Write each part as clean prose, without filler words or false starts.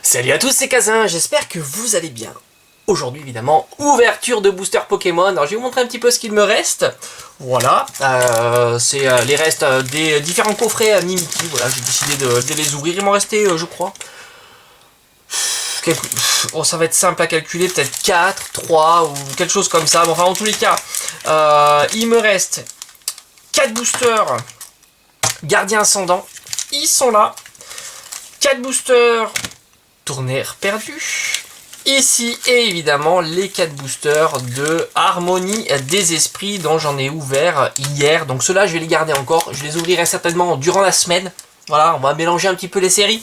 Salut à tous, c'est Kazin, j'espère que vous allez bien. Aujourd'hui, évidemment, ouverture de booster Pokémon. Alors, je vais vous montrer un petit peu ce qu'il me reste. Voilà, c'est les restes des différents coffrets Mimikyu. Voilà, j'ai décidé de les ouvrir. Il m'en restait, je crois. Oh, ça va être simple à calculer, peut-être 4, 3 ou quelque chose comme ça. Bon, enfin, en tous les cas, il me reste 4 boosters Gardien Ascendant. Ils sont là. 4 boosters Tonnerre Perdu. Ici, et évidemment, les 4 boosters de Harmonie des Esprits dont j'en ai ouvert hier. Donc ceux-là, je vais les garder encore. Je les ouvrirai certainement durant la semaine. Voilà, on va mélanger un petit peu les séries.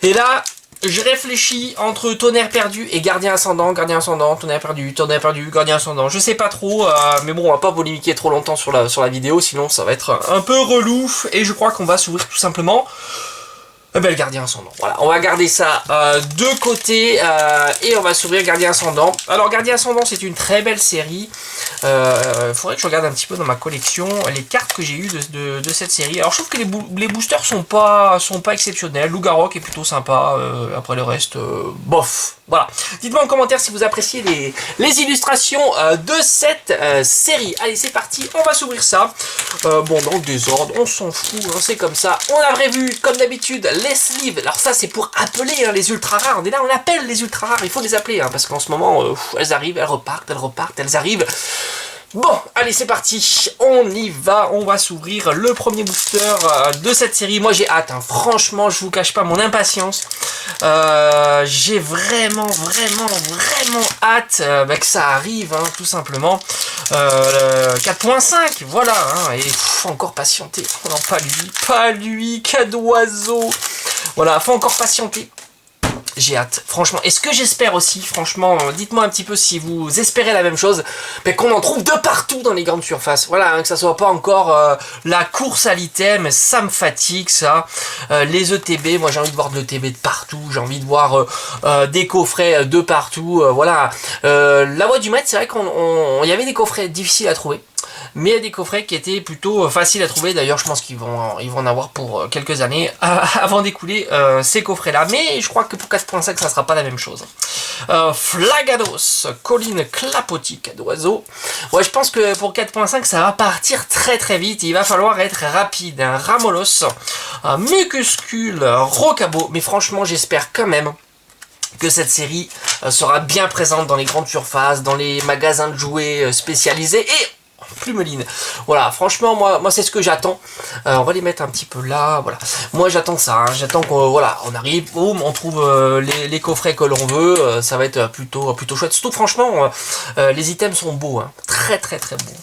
Et là, je réfléchis entre Tonnerre Perdu et Gardien Ascendant, Tonnerre Perdu, Gardien Ascendant. Je sais pas trop, mais bon, on va pas polémiquer trop longtemps sur la vidéo, sinon ça va être un peu relou. Et je crois qu'on va s'ouvrir tout simplement le Gardien Ascendant. Voilà, on va garder ça de côté et on va s'ouvrir Gardien Ascendant. Alors, Gardien Ascendant, c'est une très belle série. Faudrait que je regarde un petit peu dans ma collection les cartes que j'ai eues de cette série. Alors, je trouve que les boosters sont pas exceptionnels. Lougarok est plutôt sympa. Après le reste, bof. Voilà. Dites-moi en commentaire si vous appréciez les illustrations de cette série. Allez, c'est parti. On va s'ouvrir ça. Bon, dans le désordre, on s'en fout. Hein, c'est comme ça. On a prévu, comme d'habitude, les sleeves. Alors ça, c'est pour appeler hein, les ultra rares. On est là, on appelle les ultra rares. Il faut les appeler. Hein, parce qu'en ce moment, elles arrivent, elles repartent, elles arrivent. Bon, allez, c'est parti, on y va, on va s'ouvrir le premier booster de cette série. Moi, j'ai hâte, hein. Franchement, je vous cache pas mon impatience. J'ai vraiment hâte que ça arrive, hein, tout simplement. 4.5, voilà, hein, et faut encore patienter. Non, pas lui, Cadoiseau. Voilà, faut encore patienter. J'ai hâte, franchement. Et ce que j'espère aussi, franchement, dites-moi un petit peu si vous espérez la même chose, mais qu'on en trouve de partout dans les grandes surfaces. Voilà, hein, que ça soit pas encore la course à l'item, ça me fatigue, ça. Les ETB, moi j'ai envie de voir de l'ETB de partout, j'ai envie de voir des coffrets de partout, voilà. La voie du maître, c'est vrai qu'il y avait des coffrets difficiles à trouver. Mais il y a des coffrets qui étaient plutôt faciles à trouver. D'ailleurs, je pense qu'ils vont en avoir pour quelques années avant d'écouler ces coffrets-là. Mais je crois que pour 4.5, ça ne sera pas la même chose. Flagados, colline clapotique d'oiseau. Ouais, je pense que pour 4.5, ça va partir très vite. Il va falloir être rapide. Un Ramolos, un Mucuscule, Rocabo. Mais franchement, j'espère quand même que cette série sera bien présente dans les grandes surfaces, dans les magasins de jouets spécialisés et Plumeline. Voilà, franchement, moi c'est ce que j'attends. On va les mettre un petit peu là, voilà. Moi j'attends ça, hein. J'attends qu'on voilà, on arrive, boum, on trouve les coffrets que l'on veut. Ça va être plutôt chouette. Surtout, franchement, les items sont beaux, hein. Très beaux.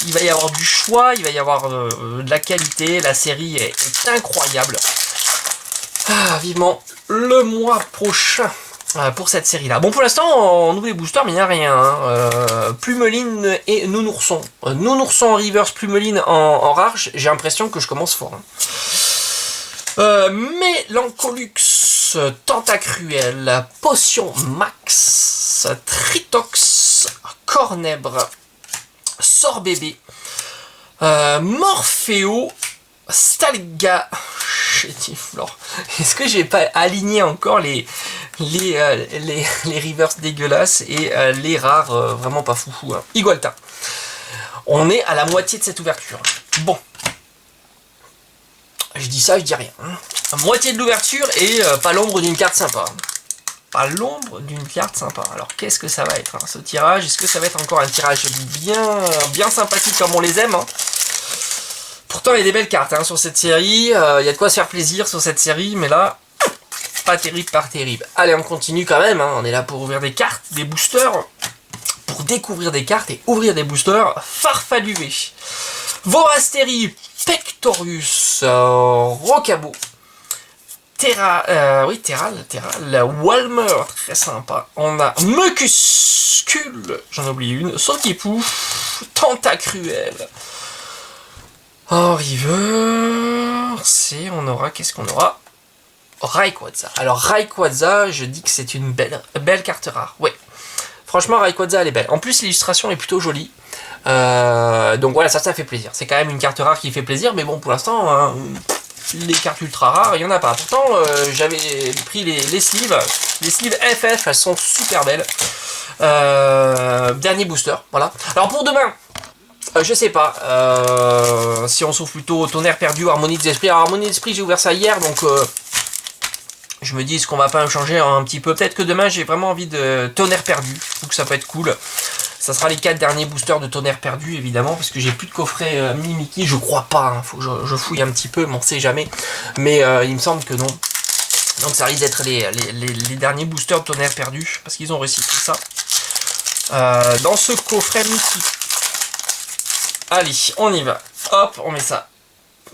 Il va y avoir du choix, il va y avoir de la qualité. La série est incroyable. Ah, vivement le mois prochain pour cette série là. Bon, pour l'instant on ouvre les boosters mais il n'y a rien, hein. Plumeline et Nounourson. Nounourson en reverse, Plumeline en rare. J'ai l'impression que je commence fort, hein. Mélancolux, Tentacruel, Potion Max, Tritox, Cornèbre, Sorbébé, Morphéo, Stalga, Chétiflore. Est-ce que j'ai pas aligné encore les reverse dégueulasses et les rares vraiment pas foufou, hein. Igualta. On est à la moitié de cette ouverture. Bon. Je dis ça, je dis rien, hein. La moitié de l'ouverture et pas l'ombre d'une carte sympa. Pas l'ombre d'une carte sympa. Alors qu'est-ce que ça va être, hein, ce tirage? Est-ce que ça va être encore un tirage bien sympathique comme on les aime, hein? Pourtant il y a des belles cartes, hein, sur cette série, il y a de quoi se faire plaisir sur cette série, mais là, pas terrible. Allez, on continue quand même, hein. On est là pour ouvrir des cartes, des boosters, pour découvrir des cartes et ouvrir des boosters. Farfalué, Vorastérie, Pectorus, Rocabo, Terral, Walmer, très sympa. On a Mucuscule, j'en oublie une, Sautipou, Tentacruel. En reverse, et on aura, qu'est-ce qu'on aura? Rayquaza. Alors Rayquaza, je dis que c'est une belle carte rare. Ouais. Franchement, Rayquaza, elle est belle. En plus, l'illustration est plutôt jolie. Donc voilà, ça fait plaisir. C'est quand même une carte rare qui fait plaisir, mais bon, pour l'instant, les cartes ultra rares, il n'y en a pas. Pourtant, j'avais pris les sleeves. Les sleeves FF, elles sont super belles. Dernier booster, voilà. Alors pour demain, je sais pas si on s'ouvre plutôt Tonnerre Perdu ou Harmonie des Esprits. Alors Harmonie des Esprits, j'ai ouvert ça hier, donc je me dis, est-ce qu'on va pas changer un petit peu? Peut-être que demain, j'ai vraiment envie de Tonnerre Perdu. Je trouve que ça peut être cool. Ça sera les 4 derniers boosters de Tonnerre Perdu, évidemment, parce que j'ai plus de coffret mini Mickey. Je crois pas, hein. Faut que je fouille un petit peu, mais on sait jamais. Mais il me semble que non. Donc ça risque d'être les derniers boosters de Tonnerre Perdu, parce qu'ils ont recyclé ça. Dans ce coffret Mickey. Allez, on y va. Hop, on met ça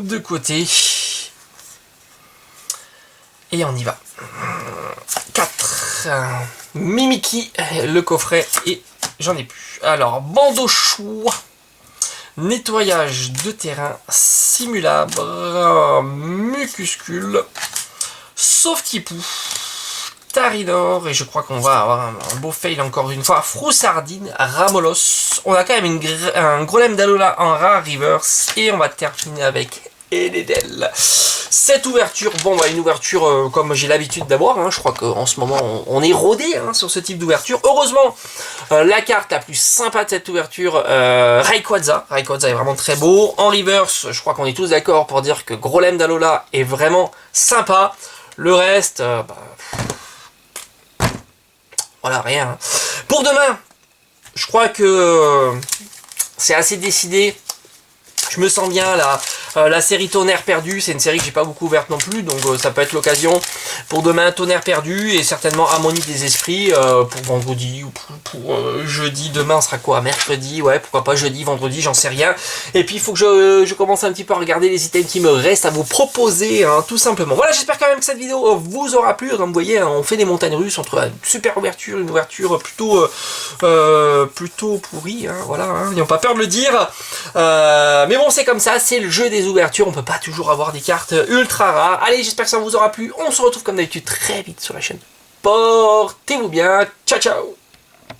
de côté. Et on y va. 4. Mimiki, le coffret, et j'en ai plus. Alors, bandeau choix. Nettoyage de terrain, simulabre, mucuscule, Sauve-Tipou, Tarinor, et je crois qu'on va avoir un beau fail encore une fois. Froussardine, Ramolos. On a quand même un Golem d'Alola en rare reverse, et on va terminer avec Eledel. Cette ouverture, bon bah une ouverture comme j'ai l'habitude d'avoir, hein, je crois qu'en ce moment on est rodé hein, sur ce type d'ouverture. Heureusement, la carte la plus sympa de cette ouverture, Rayquaza. Rayquaza est vraiment très beau. En reverse, je crois qu'on est tous d'accord pour dire que Golem d'Alola est vraiment sympa. Le reste, voilà, rien. Hein. Pour demain, je crois que c'est assez décidé. Je me sens bien là. La série Tonnerre Perdu, c'est une série que j'ai pas beaucoup ouverte non plus, donc ça peut être l'occasion pour demain. Tonnerre Perdu et certainement Harmonie des Esprits pour vendredi ou pour jeudi. Demain sera quoi? Mercredi, ouais, pourquoi pas jeudi, vendredi, j'en sais rien. Et puis il faut que je commence un petit peu à regarder les items qui me restent à vous proposer, hein, tout simplement. Voilà, j'espère quand même que cette vidéo vous aura plu. Comme vous voyez, hein, on fait des montagnes russes entre une super ouverture, une ouverture plutôt pourrie, hein, voilà, hein, n'ayons pas peur de le dire. Mais bon, c'est comme ça, c'est le jeu des ouvertures, on peut pas toujours avoir des cartes ultra rares. Allez, j'espère que ça vous aura plu. On se retrouve comme d'habitude très vite sur la chaîne. Portez-vous bien. Ciao, ciao.